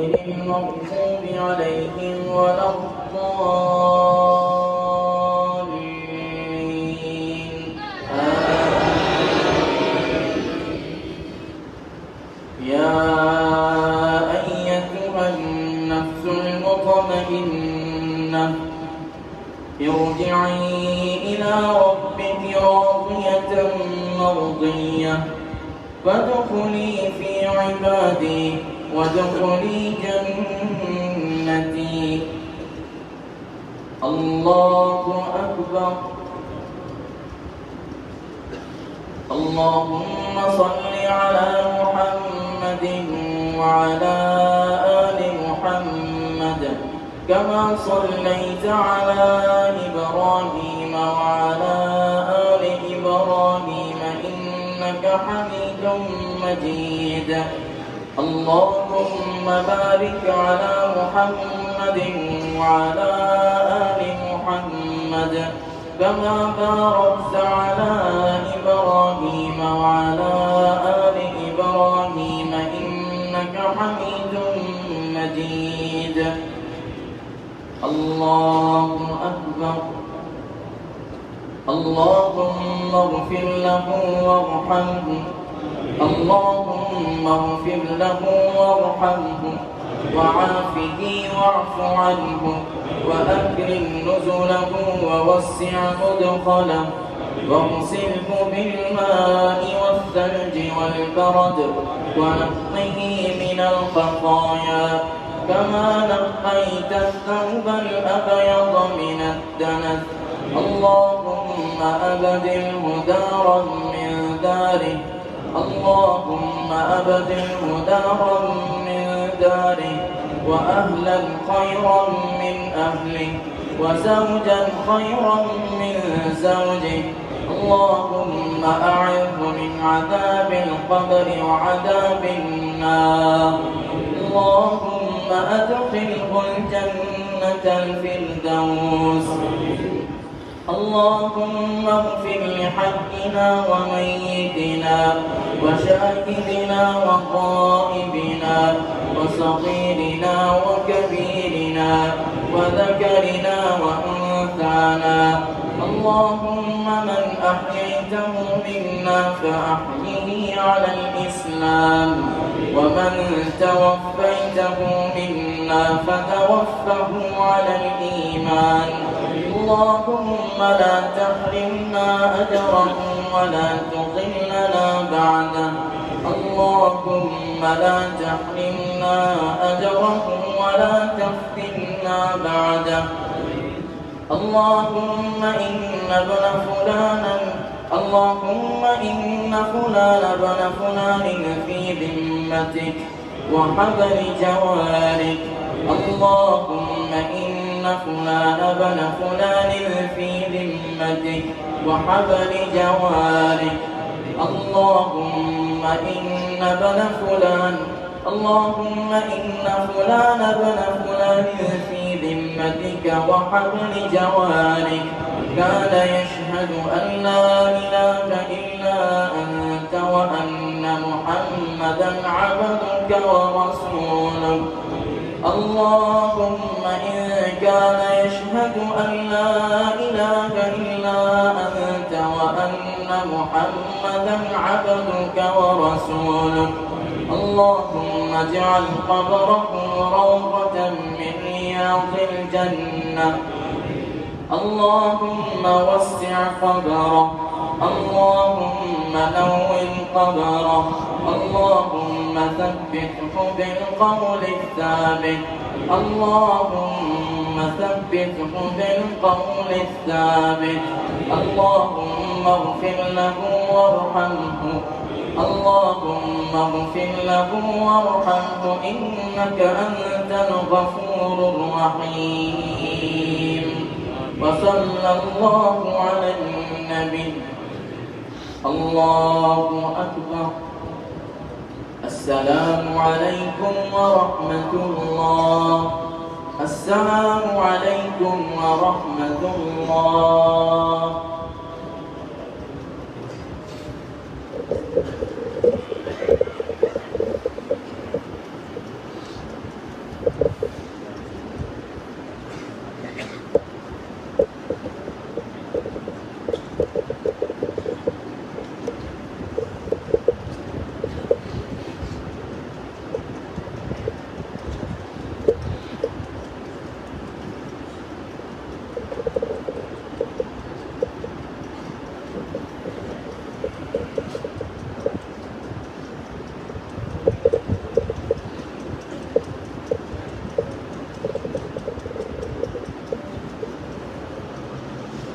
غير المغضوب عليهم ولا الضالين يا أيتها النفس المطمئنة ارجعي إلى ربك راضية مرضية فادخلي في عبادي وادخلي جنتي. الله أكبر. اللهم صل على محمد وعلى آل محمد كما صليت على إبراهيم وعلى آل إبراهيم إنك حميد مجيد. اللهم بارك على محمد وعلى آل محمد كما باركت على إبراهيم وعلى آل إبراهيم إنك حميد مجيد. الله أكبر. اللهم اغفر له وارحمه. اللهم اغفر له وارحمه وعافه واعف عنه وأكرم نزله ووسع مدخله واغسله بالماء والثلج والبرد ونقه من الخطايا كما نقيت الثوب الأبيض من الدنس. اللهم أبدله دارا من داره. اللهم أبدله دارا من داره وأهلا خيرا من أهله وزوجا خيرا من زوجه. اللهم أعذه من عذاب القبر وعذاب النار. اللهم أدخله الجنة الفردوس. اللهم اغفر لحينا وميتنا وشاهدنا وغائبنا وصغيرنا وكبيرنا وذكرنا وأنثانا. اللهم من أحييته منا فأحيه على الإسلام ومن توفيته منا فتوفه على الإيمان. اللهم لا تحرمنا أجره ولا تضلنا بعده. اللهم لا تحرمنا أجره ولا تفتنا بعده. اللهم إن فلان ابن فلان في ذمتك وحبل جوارك. اللهم إن فلان ابن فلان في ذمتك وحبل جوارك. اللهم إن فلان ابن فلان في ذمتك وحبل جوارك كان يشهد أن لا إله إلا أنت وأن محمدا عبدك ورسولك. اللهم إن كان يشهد أن لا إله إلا أنت وأن محمدا عبدك ورسولك. اللهم اجعل قبره روضة من رياض الجنة. اللهم وسع قبره. اللهم نور قبره. اللهم ثبته بالقول الثابت. اللهم ثبته بالقول الثابت. اللهم اغفر له وارحمه. اللهم اغفر له وارحمه إنك أنت الغفور الرحيم. وصلى الله على النبي. الله أكبر. السلام عليكم ورحمة الله. السلام عليكم ورحمة الله.